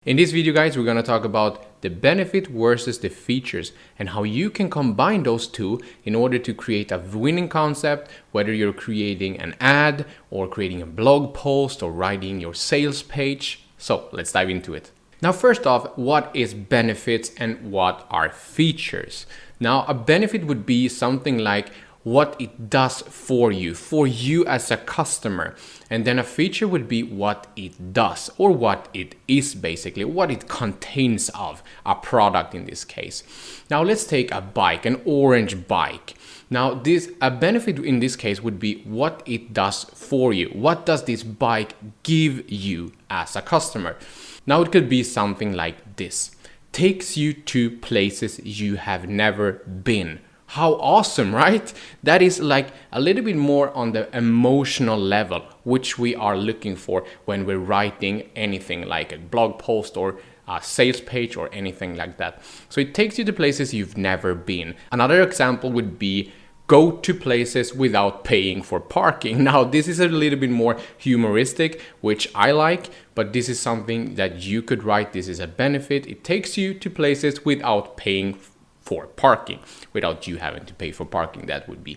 In this video, guys, we're going to talk about the benefit versus the features and how you can combine those two in order to create a winning concept, whether you're creating an ad or creating a blog post or writing your sales page. So let's dive into it. Now, first off, what is benefits and what are features? Now, a benefit would be something like what it does for you as a customer. And then a feature would be what it does or what it is, basically, what it contains of a product in this case. Now let's take a bike, an orange bike. Now a benefit in this case would be what it does for you. What does this bike give you as a customer? Now it could be something like this. Takes you to places you have never been. How awesome, right? That is like a little bit more on the emotional level, which we are looking for when we're writing anything like a blog post or a sales page or anything like that. So it takes you to places you've never been. Another example would be go to places without paying for parking. Now, this is a little bit more humoristic, which I like, but this is something that you could write. This is a benefit. It takes you to places without paying for parking, without you having to pay for parking, that would be.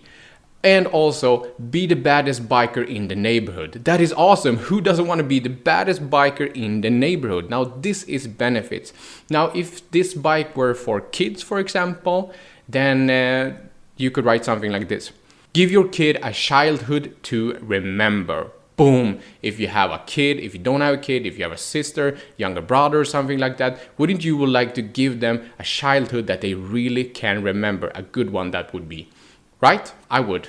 And also be the baddest biker in the neighborhood. That is awesome. Who doesn't want to be the baddest biker in the neighborhood? Now this is benefits. Now if this bike were for kids, for example, then you could write something like this. Give your kid a childhood to remember. Boom. If you have a kid, if you don't have a kid, if you have a sister, younger brother or something like that, wouldn't you would like to give them a childhood that they really can remember? A good one that would be, right? I would.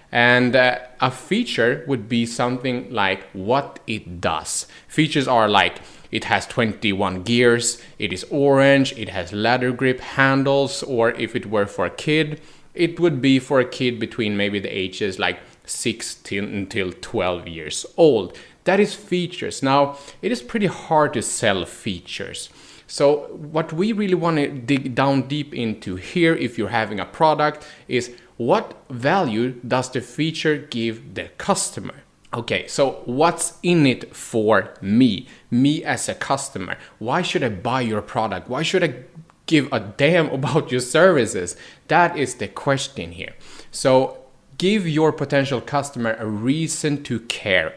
And a feature would be something like what it does. Features are like it has 21 gears, it is orange, it has leather grip handles, or if it were for a kid, it would be for a kid between maybe the ages like 6 until 12 years old. That is features. Now, it is pretty hard to sell features. So what we really want to dig down deep into here, if you're having a product, is what value does the feature give the customer? Okay, so what's in it for me as a customer? Why should I buy your product? Why should I give a damn about your services? That is the question here. So give your potential customer a reason to care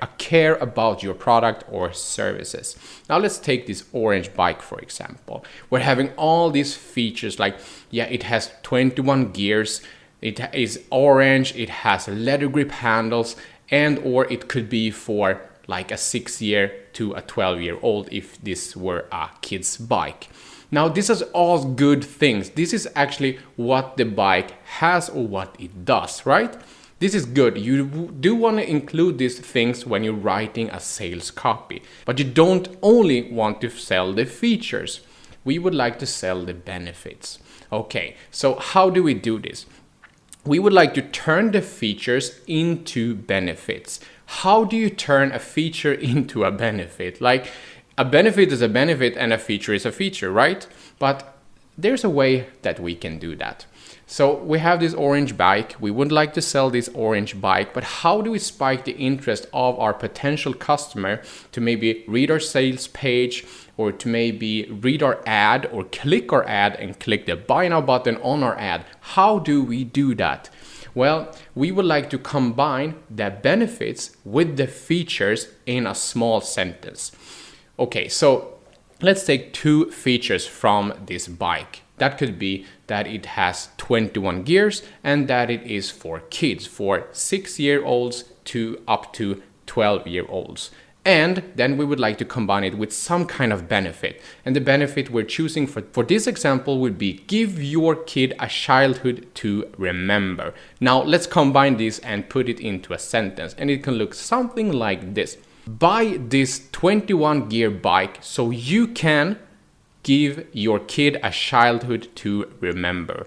about your product or services. Now let's take this orange bike, for example. We're having all these features like, yeah, it has 21 gears, it is orange, it has leather grip handles, and or it could be for like a 6-year to a 12-year-old if this were a kid's bike. Now, this is all good things. This is actually what the bike has or what it does, right? This is good. You do want to include these things when you're writing a sales copy, but you don't only want to sell the features. We would like to sell the benefits. Okay, so how do we do this? We would like to turn the features into benefits. How do you turn a feature into a benefit? Like, a benefit is a benefit and a feature is a feature, right? But there's a way that we can do that. So we have this orange bike. We would like to sell this orange bike, but how do we spike the interest of our potential customer to maybe read our sales page or to maybe read our ad or click our ad and click the buy now button on our ad? How do we do that? Well, we would like to combine the benefits with the features in a small sentence. Okay, so let's take two features from this bike. That could be that it has 21 gears and that it is for kids, for 6-year-olds to up to 12-year-olds. And then we would like to combine it with some kind of benefit. And the benefit we're choosing for this example would be give your kid a childhood to remember. Now let's combine this and put it into a sentence. And it can look something like this. Buy this 21 gear bike so you can give your kid a childhood to remember.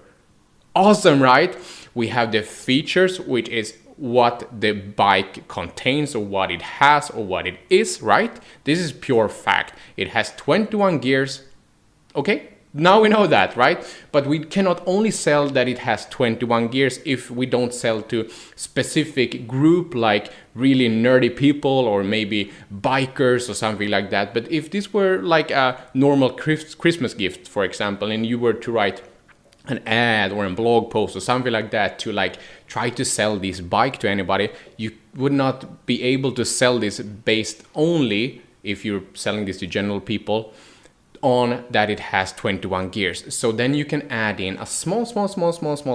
Awesome, right? We have the features, which is what the bike contains or what it has or what it is, right? This is pure fact. It has 21 gears. Okay, Now we know that, right? But we cannot only sell that it has 21 gears if we don't sell to specific group like really nerdy people or maybe bikers or something like that. But if this were like a normal Christmas gift, for example, and you were to write an ad or a blog post or something like that to like try to sell this bike to anybody, you would not be able to sell this based only, if you're selling this to general people, on that it has 21 gears. So then you can add in a small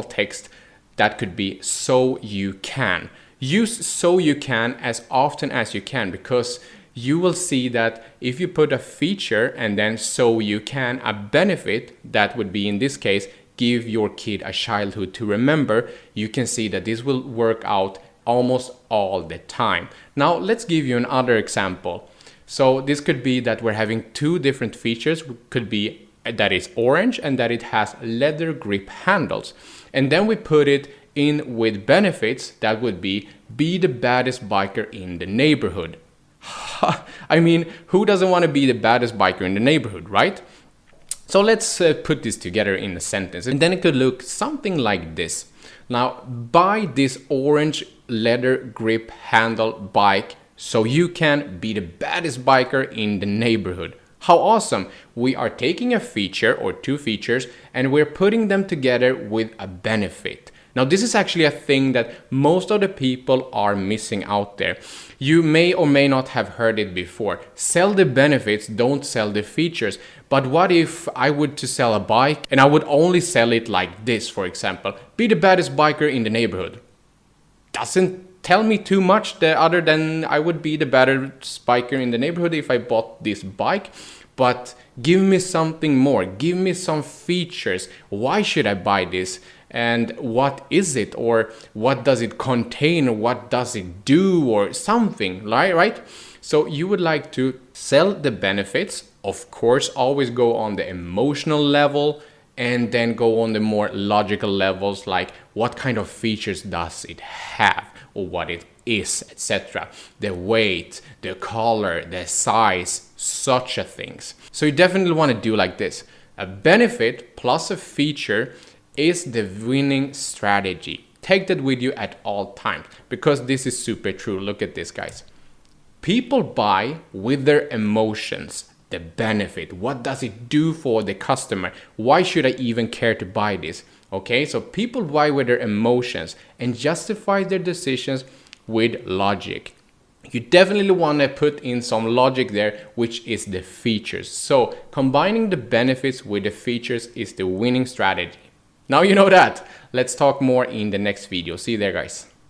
text that could be "so you can." Use "so you can" as often as you can, because you will see that if you put a feature and then "so you can" a benefit, that would be in this case give your kid a childhood to remember, you can see that this will work out almost all the time. Now let's give you another example. So this could be that we're having two different features. Could be that it's orange and that it has leather grip handles. And then we put it in with benefits that would be the baddest biker in the neighborhood. I mean, who doesn't want to be the baddest biker in the neighborhood, right? So let's put this together in a sentence. And then it could look something like this. Now, buy this orange leather grip handle bike so you can be the baddest biker in the neighborhood. How awesome! We are taking a feature or two features and we're putting them together with a benefit. Now this is actually a thing that most of the people are missing out there. You may or may not have heard it before. Sell the benefits, don't sell the features. But what if I would to sell a bike and I would only sell it like this, for example? Be the baddest biker in the neighborhood. Doesn't tell me too much other than I would be the baddest biker in the neighborhood if I bought this bike. But give me something more. Give me some features. Why should I buy this? And what is it? Or what does it contain? What does it do? Or something, right? So you would like to sell the benefits. Of course, always go on the emotional level and then go on the more logical levels, like what kind of features does it have or what it is, etc. The weight, the color, the size, such a things. So you definitely want to do like this. A benefit plus a feature is the winning strategy. Take that with you at all times, because this is super true. Look at this, guys. People buy with their emotions. The benefit, what does it do for the customer? Why should I even care to buy this? Okay, so people buy with their emotions and justify their decisions with logic. You definitely want to put in some logic there, which is the features. So combining the benefits with the features is the winning strategy. Now you know that. Let's talk more in the next video. See you there, guys.